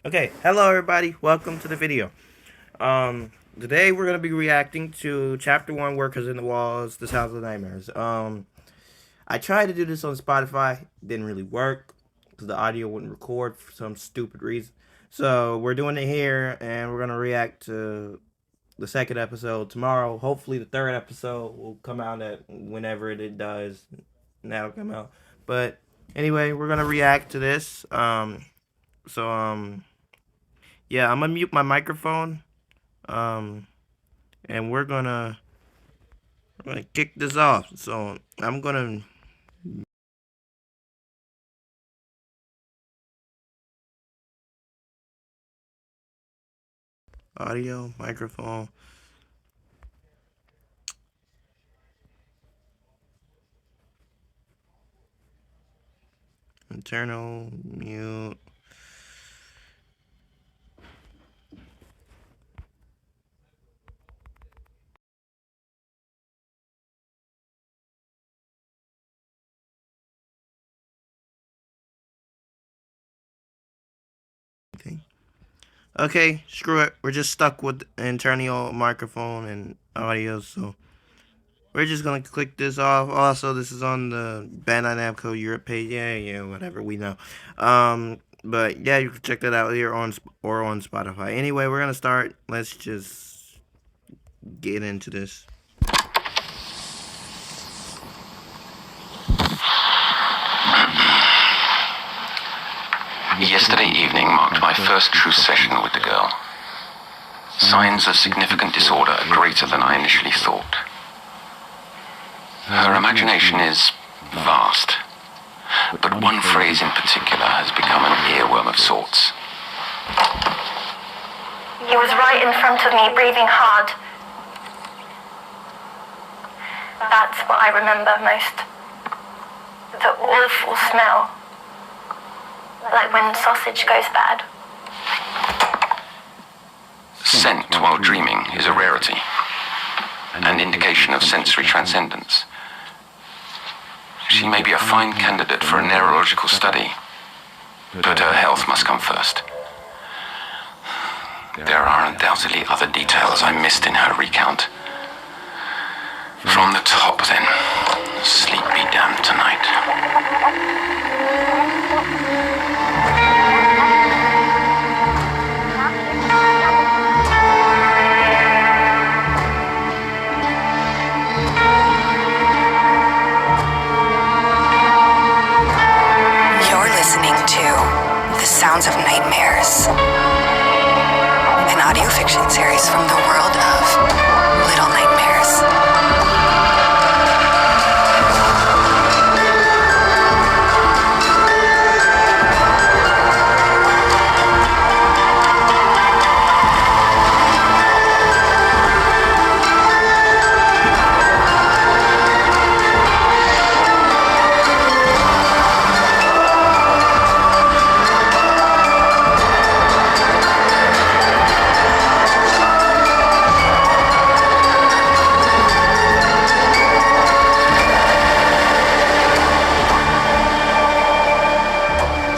Okay, hello everybody. Welcome to the video. Today we're gonna be reacting to Chapter One, Workers in the Walls, This House of Nightmares. I tried to do this on Spotify, didn't really work because the audio wouldn't record for some stupid reason. So we're doing it here, and we're gonna react to the second episode tomorrow. Hopefully, the third episode will come out at whenever it does. And that'll come out. But anyway, we're gonna react to this. So yeah, I'm gonna mute my microphone. Um, and we're gonna kick this off. So I'm gonna audio microphone. Internal mute. Okay. Okay, screw it. We're just stuck with internal microphone and audio, so we're just gonna click this off. Also, this is on the Bandai Namco Europe page. Yeah, whatever, we know. But yeah, you can check that out here on Spotify. Anyway, we're gonna start. Let's just get into this. Yesterday evening marked my first true session with the girl. Signs of significant disorder are greater than I initially thought. Her imagination is vast, but one phrase in particular has become an earworm of sorts. He was right in front of me, breathing hard. That's what I remember most. The awful smell. Like when sausage goes bad. Scent while dreaming is a rarity, an indication of sensory transcendence. She may be a fine candidate for a neurological study, but her health must come first. There are undoubtedly other details I missed in her recount. From the top, then, sleep be damned tonight. You're listening to The Sounds of Nightmares, an audio fiction series from the world of Little Nightmares.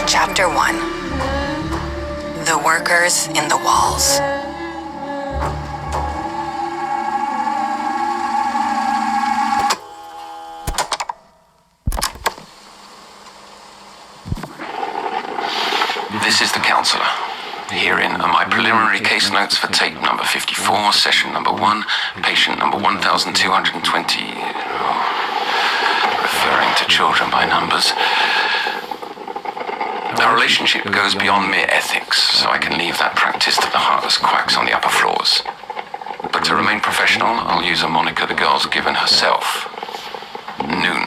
Chapter 1. The Workers in the Walls. This is the counselor. Herein are my preliminary case notes for tape number 54, session number 1, patient number 1220. Referring to children by numbers. Our relationship goes beyond mere ethics, so I can leave that practice to the heartless quacks on the upper floors. But to remain professional, I'll use a moniker the girl's given herself. Noon.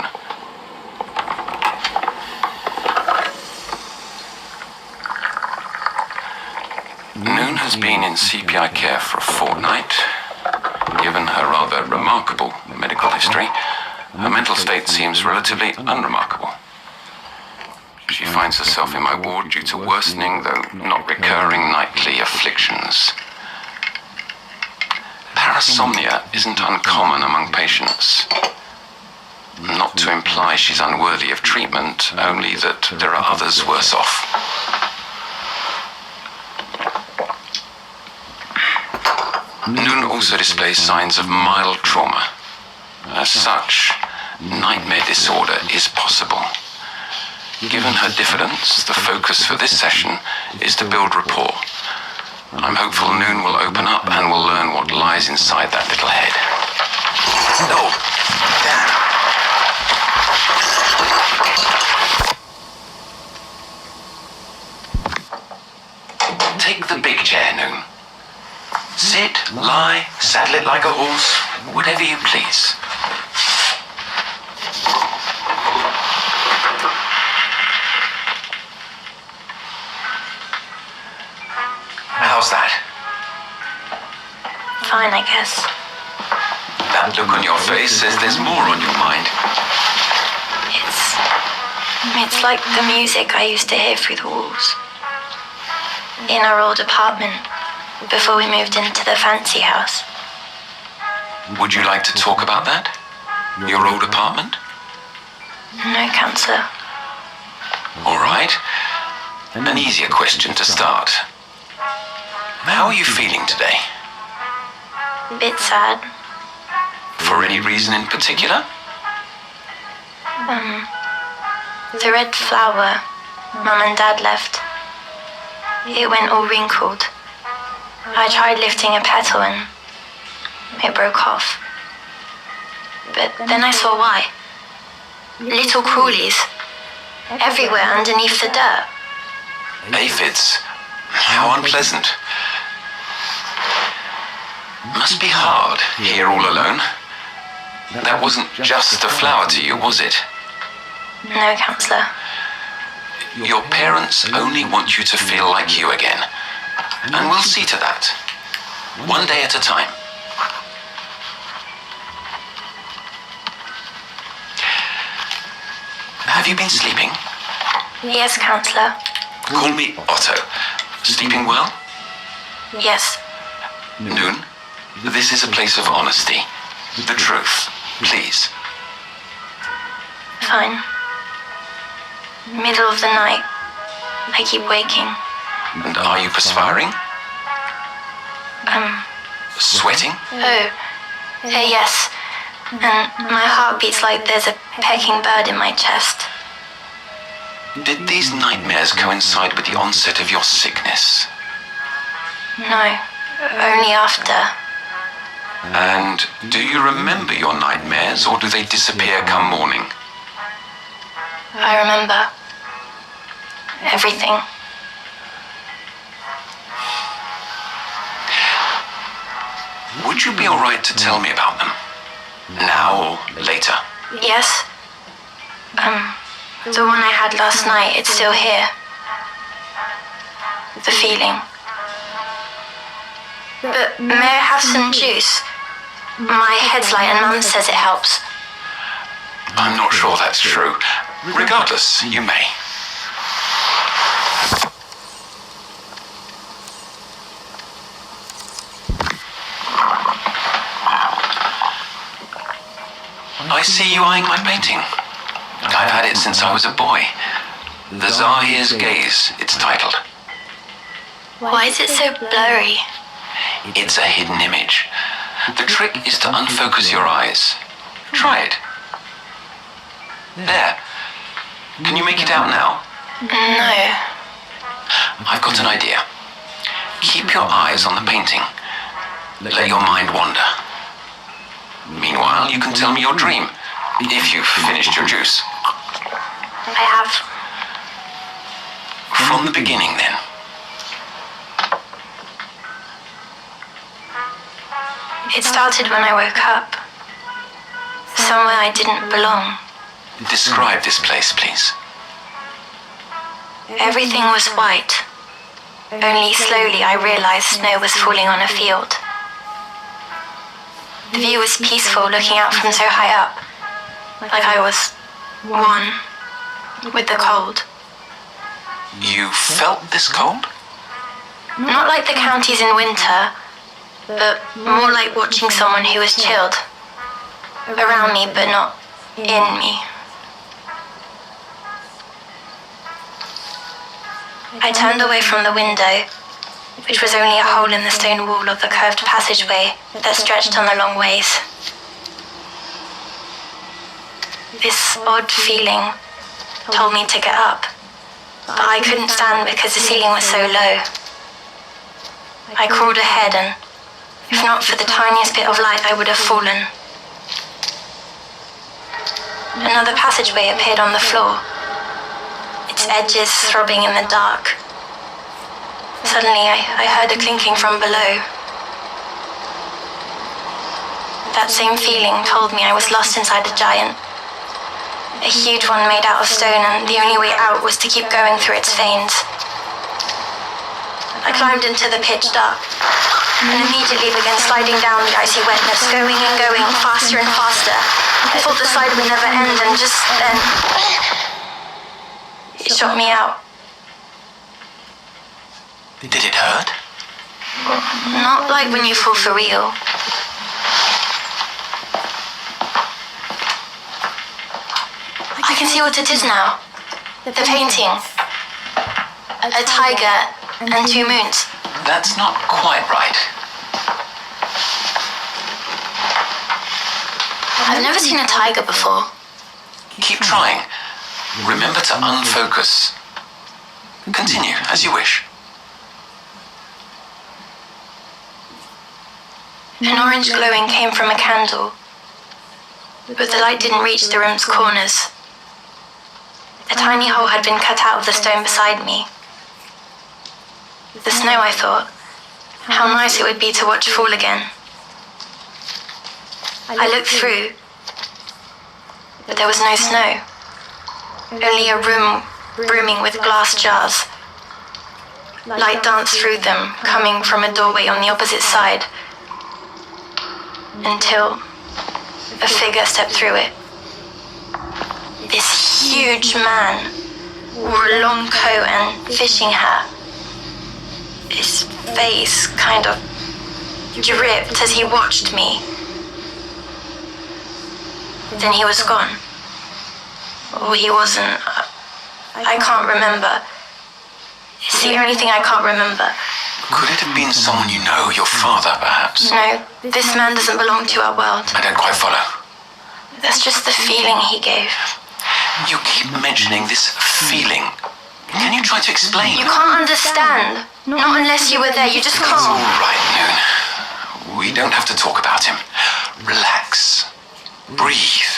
Noon has been in CPI care for a fortnight. Given her rather remarkable medical history, her mental state seems relatively unremarkable. She finds herself in my ward due to worsening, though not recurring, nightly afflictions. Parasomnia isn't uncommon among patients. Not to imply she's unworthy of treatment, only that there are others worse off. Noon also displays signs of mild trauma. As such, nightmare disorder is possible. Given her diffidence, the focus for this session is to build rapport. I'm hopeful Noon will open up and will learn what lies inside that little head. Oh, damn. Take the big chair, Noon. Sit, lie, saddle it like a horse, whatever you please. How's that? Fine, I guess. That look on your face says there's more on your mind. It's like the music I used to hear through the walls. In our old apartment, before we moved into the fancy house. Would you like to talk about that? Your old apartment? No, Counselor. All right. An easier question to start. How are you feeling today? Bit sad. For any reason in particular? The red flower Mum and Dad left. It went all wrinkled. I tried lifting a petal and it broke off. But then I saw why. Little crawlies. Everywhere underneath the dirt. Aphids. How unpleasant. Must be hard, here all alone. That wasn't just a flower to you, was it? No, Counselor. Your parents only want you to feel like you again. And we'll see to that. One day at a time. Have you been sleeping? Yes, Counselor. Call me Otto. Sleeping well? Yes. Noon, this is a place of honesty. The truth, please. Fine. Middle of the night. I keep waking. And are you perspiring? Sweating? Yes. And my heart beats like there's a pecking bird in my chest. Did these nightmares coincide with the onset of your sickness? No, only after. And do you remember your nightmares, or do they disappear come morning? I remember everything. Would you be all right to tell me about them? Now or later? Yes. The one I had last night, it's still here. The feeling. But may I have some juice? My head's light and Mum says it helps. I'm not sure that's true. Regardless, you may. I see you eyeing my painting. I've had it since I was a boy. The Zahir's Gaze, it's titled. Why is it so blurry? It's a hidden image. The trick is to unfocus your eyes. Try it. There. Can you make it out now? No. I've got an idea. Keep your eyes on the painting. Let your mind wander. Meanwhile, you can tell me your dream, if you've finished your juice. I have. From the beginning, then. It started when I woke up. Somewhere I didn't belong. Describe this place, please. Everything was white. Only slowly I realized snow was falling on a field. The view was peaceful looking out from so high up. Like I was one with the cold. You felt this cold? Not like the counties in winter, but more like watching someone who was chilled. Around me, but not in me. I turned away from the window which was only a hole in the stone wall of the curved passageway that stretched on the long ways. This odd feeling told me to get up, but I couldn't stand because the ceiling was so low. I crawled ahead and, if not for the tiniest bit of light, I would have fallen. Another passageway appeared on the floor, its edges throbbing in the dark. Suddenly, I heard a clinking from below. That same feeling told me I was lost inside a giant. A huge one made out of stone, and the only way out was to keep going through its veins. I climbed into the pitch dark, and immediately began sliding down the icy wetness, going and going, faster and faster. I thought the slide would never end, and just then, it shot me out. Did it hurt? Not like when you fall for real. I can see what it is now. The painting. A tiger and two moons. That's not quite right. I've never seen a tiger before. Keep trying. Remember to unfocus. Continue, as you wish. An orange glowing came from a candle, but the light didn't reach the room's corners. A tiny hole had been cut out of the stone beside me. The snow, I thought. How nice it would be to watch fall again. I looked through, but there was no snow. Only a room brimming with glass jars. Light danced through them, coming from a doorway on the opposite side, until a figure stepped through it. This huge man wore a long coat and fishing hat. His face kind of dripped as he watched me. Then he was gone. Or he wasn't. I can't remember. It's the only thing I can't remember. Could it have been someone you know, your father, perhaps? No, this man doesn't belong to our world. I don't quite follow. That's just the feeling he gave. You keep mentioning this feeling. Can you try to explain? You can't understand. Not unless you were there. You just It's all can't. right, Noon. We don't have to talk about him. Relax. Breathe.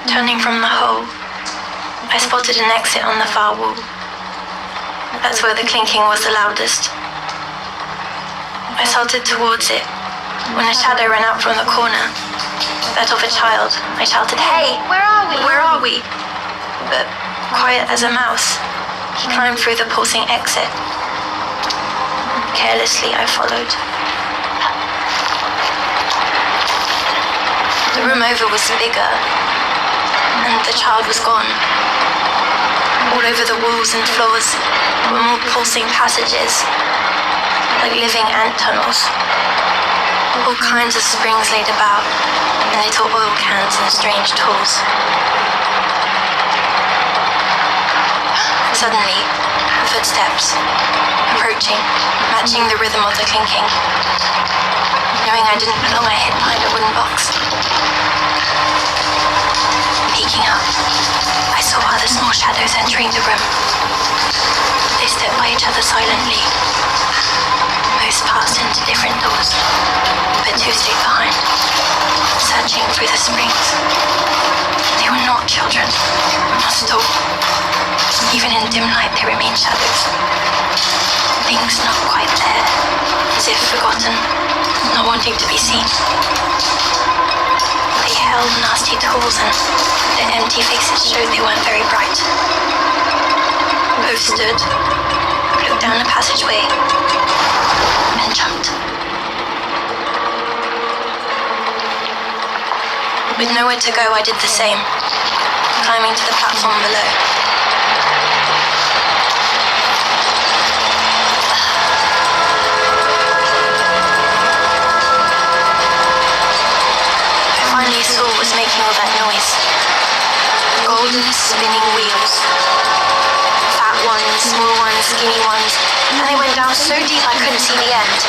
Turning from the hole, I spotted an exit on the far wall. That's where the clinking was the loudest. I salted towards it when a shadow ran out from the corner. That of a child. I shouted, "Hey! Where are we? Where are we?" But quiet as a mouse, he climbed through the pulsing exit. Carelessly, I followed. The room over was bigger, and the child was gone. All over the walls and floors were more pulsing passages, like living ant tunnels. All kinds of springs laid about, and little oil cans and strange tools. Suddenly, footsteps, approaching, matching the rhythm of the clinking. Knowing I didn't belong, I hid behind a wooden box. Peeking up, I saw other small shadows entering the room. They stepped by each other silently. Most passed into different doors, but two stayed behind, searching through the springs. They were not children, not at all. Even in dim light, they remained shadows. Things not quite there, as if forgotten, not wanting to be seen. They held nasty tools, and their empty faces showed they weren't very bright. Both stood, looked down the passageway, and jumped. With nowhere to go, I did the same. climbing to the platform below. I finally saw what was making all that noise. Golden spinning wheels. Fat ones, small ones, skinny ones, and they went down so deep I couldn't see the end.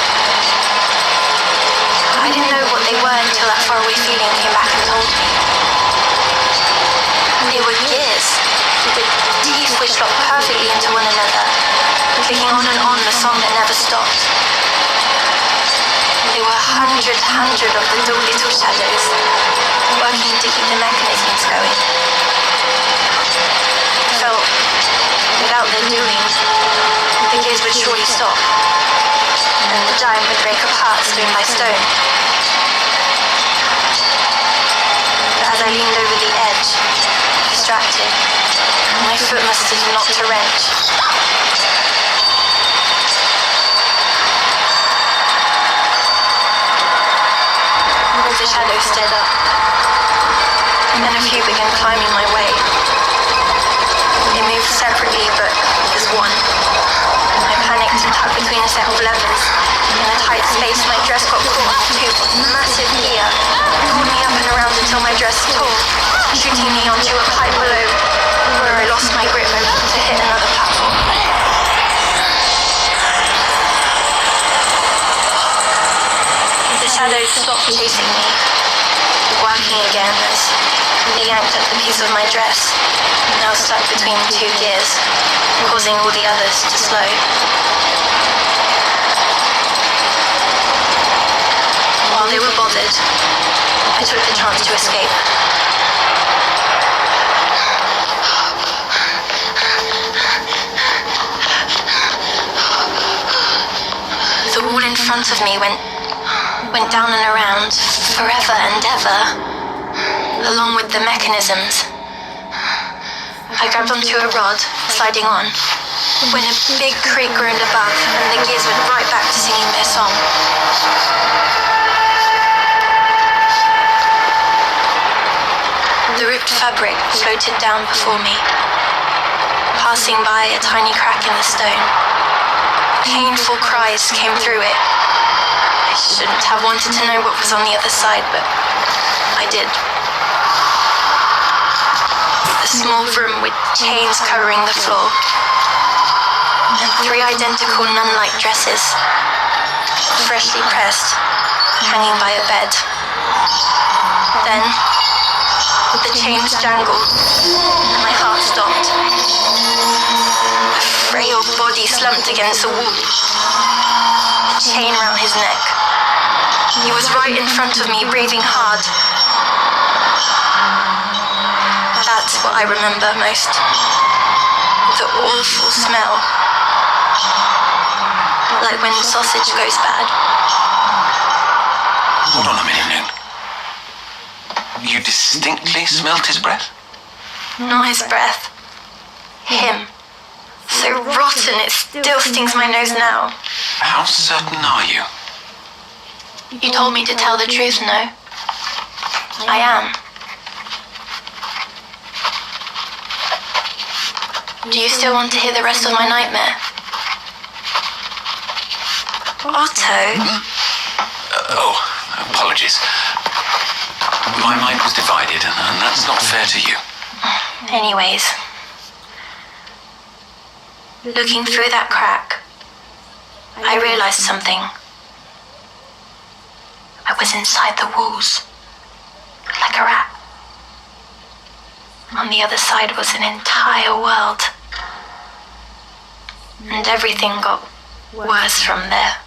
I didn't know what they were until that faraway feeling came back and told me. They were gears, with teeth which locked perfectly into one another, clicking on and on a song that never stopped. There were hundred of the dull little shadows, working to keep the mechanisms going. I felt, without their doing, the gears would surely stop, and the giant would break apart stone by stone. But as I leaned over the edge, distracted, my foot must have knocked a wrench. All the shadows stared up, and then a few began climbing my way. They moved separately, but as one. I panicked and tucked between a set of levers. In a tight space, my dress got caught into a massive gear. It pulled me up and around until my dress tore, shooting me onto a pipe below, where I lost my grip to hit another platform. The shadows stopped chasing me, working again as they yanked at the piece of my dress, now stuck between two gears, causing all the others to slow. While they were bothered, I took the chance to escape. The wall in front of me went down and around, forever and ever, along with the mechanisms. I grabbed onto a rod, sliding on, when a big creak groaned above, and the gears went right back to singing their song. The ripped fabric floated down before me, passing by a tiny crack in the stone. Painful cries came through it. I shouldn't have wanted to know what was on the other side, but I did. A small room with chains covering the floor, and 3 identical nun-like dresses, freshly pressed, hanging by a bed. Then, the chains jangled, and my heart stopped. A frail body slumped against the wall, a chain round his neck. He was right in front of me, breathing hard. That's what I remember most. The awful smell. Like when sausage goes bad. Hold on a minute, Noon. You distinctly smelt his breath? Not his breath. Him. So rotten it still stings my nose now. How certain are you? You told me to tell the truth, no? I am. Do you still want to hear the rest of my nightmare? Otto? Oh, apologies. My mind was divided, and that's not fair to you. Anyways. Looking through that crack, I realized something. I was inside the walls, like a rat. On the other side was an entire world. And everything got worse from there.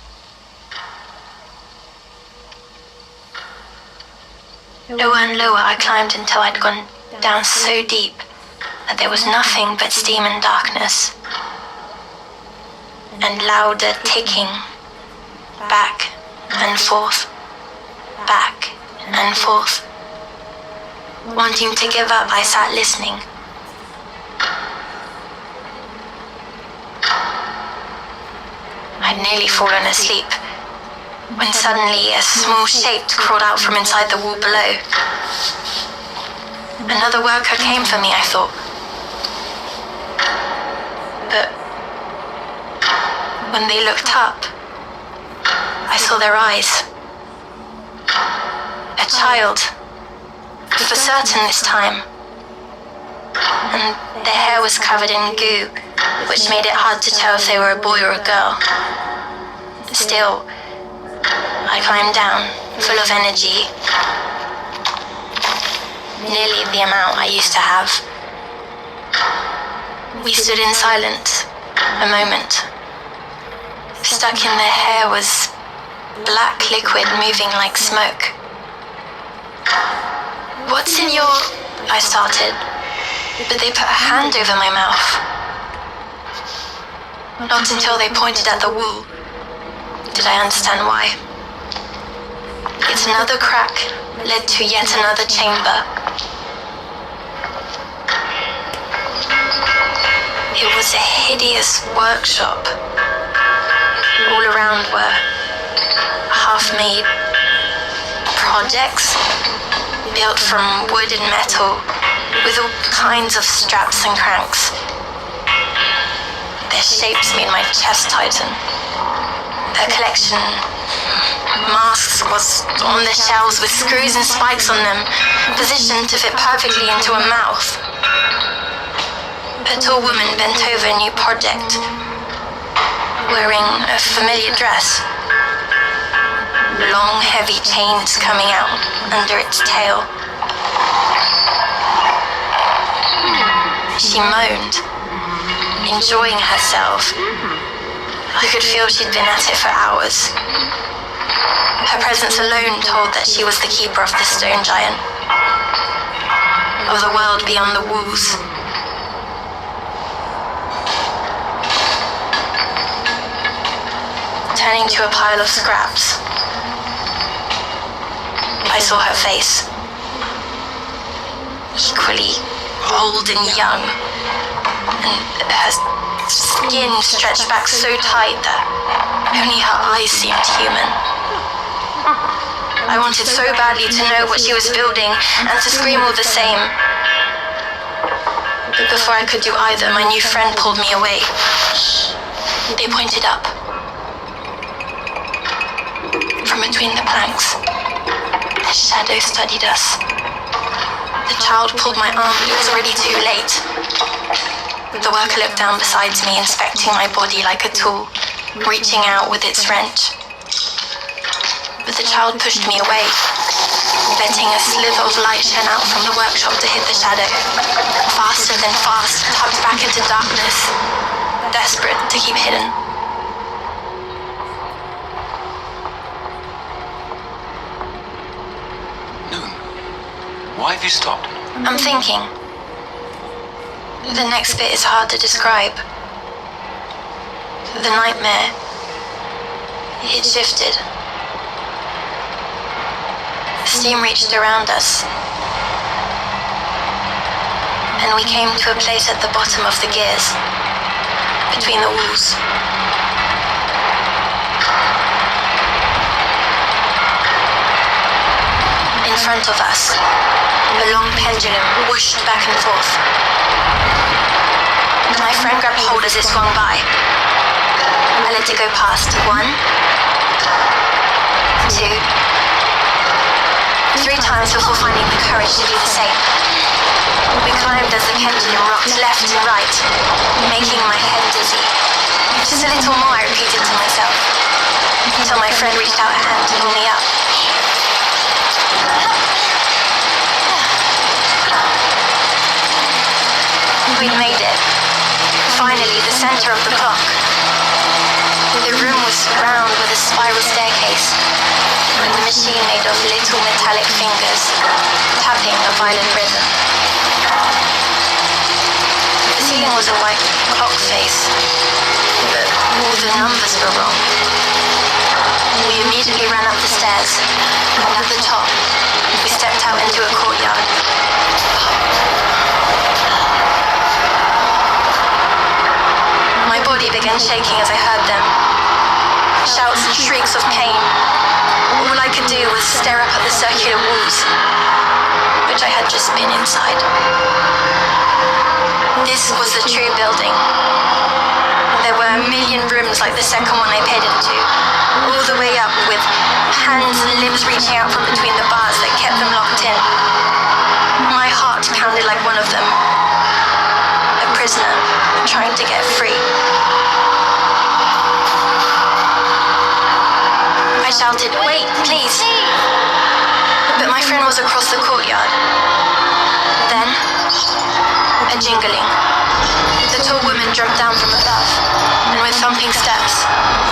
Lower and lower I climbed until I'd gone down so deep that there was nothing but steam and darkness. And louder ticking, back and forth, back and forth. Wanting to give up, I sat listening. I'd nearly fallen asleep when suddenly a small shape crawled out from inside the wall below. Another worker came for me, I thought. But when they looked up, I saw their eyes. A child, for certain this time. And their hair was covered in goo, which made it hard to tell if they were a boy or a girl. Still, I climbed down, full of energy. Nearly the amount I used to have. We stood in silence a moment. Stuck in their hair was black liquid moving like smoke. "What's in your..." I started, but they put a hand over my mouth. Not until they pointed at the wall did I understand why. Yet another crack led to yet another chamber. It was a hideous workshop. All around were half-made projects built from wood and metal with all kinds of straps and cranks. Their shapes made my chest tighten. A collection masks was on the shelves with screws and spikes on them, positioned to fit perfectly into a mouth. A tall woman bent over a new project, wearing a familiar dress. Long, heavy chains coming out under its tail. She moaned, enjoying herself. I could feel she'd been at it for hours. Her presence alone told that she was the keeper of the stone giant, of the world beyond the walls. Turning to a pile of scraps, I saw her face. Equally old and young, and her skin stretched back so tight that only her eyes seemed human. I wanted so badly to know what she was building and to scream all the same. But before I could do either, my new friend pulled me away. They pointed up. From between the planks, a shadow studied us. The child pulled my arm, but it was already too late. The worker looked down beside me, inspecting my body like a tool, reaching out with its wrench. But the child pushed me away, letting a slither of light shine out from the workshop to hit the shadow. Faster than fast, tucked back into darkness, desperate to keep hidden. Noon, why have you stopped? I'm thinking. The next bit is hard to describe. The nightmare. It shifted. Steam reached around us, and we came to a place at the bottom of the gears, between the walls. In front of us, a long pendulum whooshed back and forth. My friend grabbed hold as it swung by. I let it go past. 1, 2, 3 times before finding the courage to do the same. We climbed as the pendulum rocked left and right, making my head dizzy. Just a little more, I repeated to myself, until my friend reached out a hand to pull me up. We'd made it. Finally, the center of the clock. The room was round with a spiral staircase, and the machine made of little metallic fingers, tapping a violent rhythm. The ceiling was a white clock face, but all the numbers were wrong. We immediately ran up the stairs, and at the top, we stepped out into a courtyard. My body began shaking as I heard them. Shouts and shrieks of pain. All I could do was stare up at the circular walls, which I had just been inside. This was the true building. There were a million rooms like the second one I peered into, all the way up with hands and limbs reaching out from between the bars that kept them locked in. My heart pounded like one of them, a prisoner trying to get free. I shouted, "Wait, please!" But my friend was across the courtyard. Then, a jingling. The tall woman jumped down from above, and with thumping steps,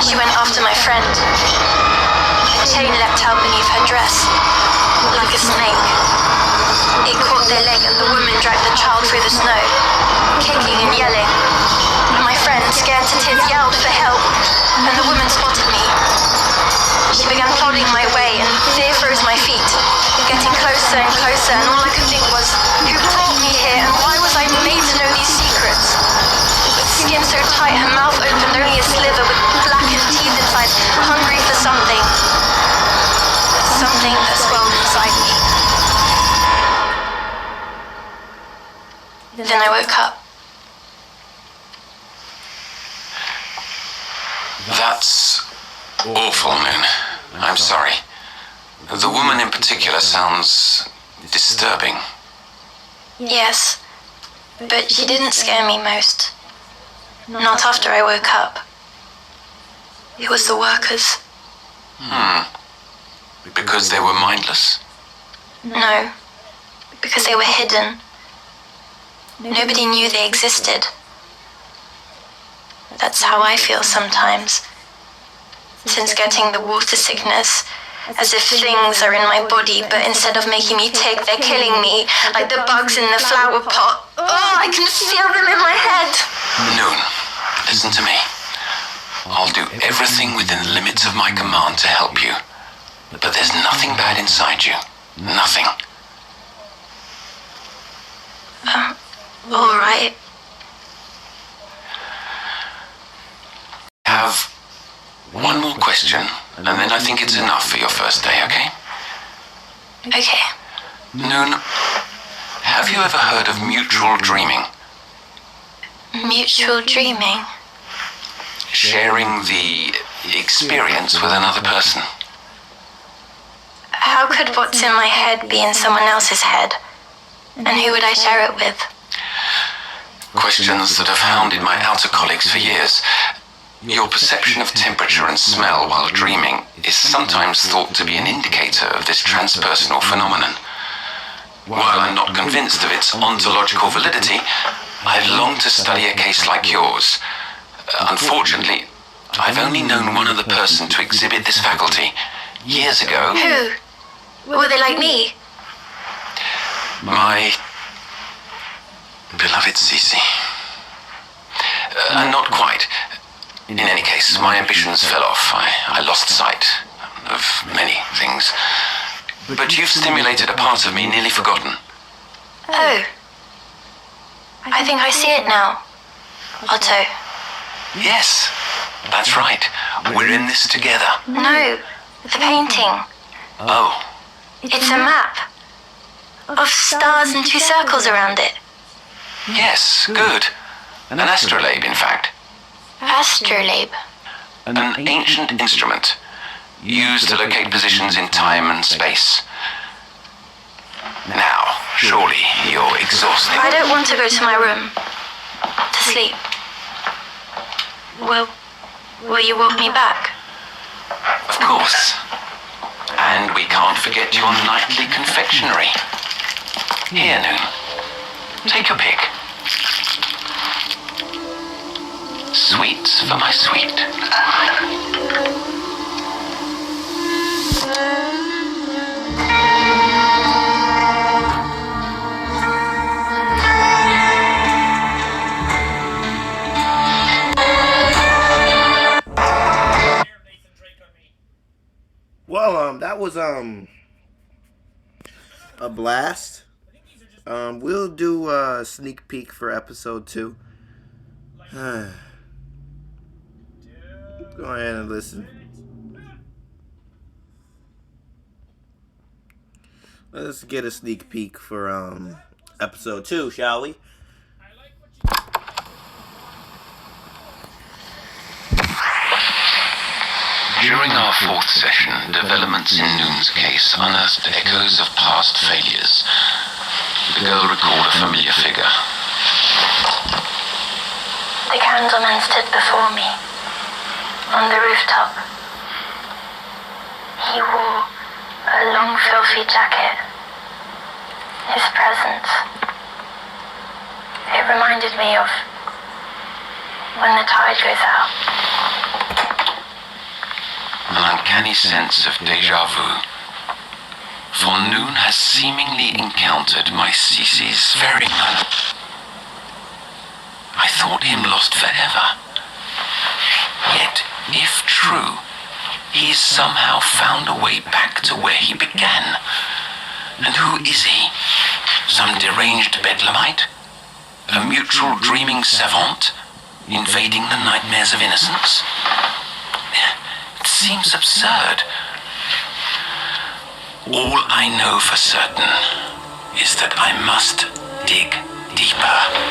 she went after my friend. A chain leapt out beneath her dress, like a snake. It caught their leg, and the woman dragged the child through the snow, kicking and yelling. My friend, scared to tears, yelled for help, and the woman spotted me. She began plodding my way, and fear froze my feet, getting closer and closer, and all I could think was, who brought me here, and why was I made to know these secrets? With skin so tight, her mouth opened only a sliver, with blackened teeth inside, hungry for something. Something that swelled inside me. Then I woke up. That's awful, Noon. I'm sorry. The woman in particular sounds disturbing. Yes, but she didn't scare me most. Not after I woke up. It was the workers. Because they were mindless? No, because they were hidden. Nobody knew they existed. That's how I feel sometimes. Since getting the water sickness, as if things are in my body, but instead of making me tick, they're killing me, like the bugs in the flower pot. Oh, I can feel them in my head. Noon, listen to me. I'll do everything within the limits of my command to help you. But there's nothing bad inside you. Nothing. All right. Have one more question, and then I think it's enough for your first day, okay? Okay. Noon, have you ever heard of mutual dreaming? Mutual dreaming. Sharing the experience with another person. How could what's in my head be in someone else's head? And who would I share it with? Questions that have hounded my outer colleagues for years. Your perception of temperature and smell while dreaming is sometimes thought to be an indicator of this transpersonal phenomenon. While I'm not convinced of its ontological validity, I long to study a case like yours. Unfortunately, I've only known one other person to exhibit this faculty. Years ago, Who? Were they like me? my beloved Cece. Not quite. In any case, my ambitions fell off. I lost sight of many things. But you've stimulated a part of me nearly forgotten. Oh. I think I see it now. Otto. Yes, that's right. We're in this together. No, the painting. Oh, It's a map. Of stars and two circles around it. yes, good. An astrolabe, in fact. Astrolabe. An ancient instrument used to locate positions in time and space. Now, surely you're exhausted. I don't want to go to my room. To sleep. Will you walk me back? Of course. And we can't forget your nightly confectionery. Here, Noon. Take your pick. Sweets for my sweet. Well, that was a blast. We'll do a sneak peek for episode 2. Go ahead and listen. Let's get a sneak peek for episode 2, shall we? During our fourth session, developments in Noon's case unearthed echoes of past failures. The girl recalled a familiar figure. The candleman stood before me, on the rooftop. He wore a long, filthy jacket. His presence, it reminded me of when the tide goes out. An uncanny sense of déjà vu. For Noon has seemingly encountered my Cece's ferryman. I thought him lost forever. Yet, if true, he's somehow found a way back to where he began. And who is he? Some deranged bedlamite? A mutual dreaming savant? Invading the nightmares of innocence? It seems absurd. All I know for certain is that I must dig deeper.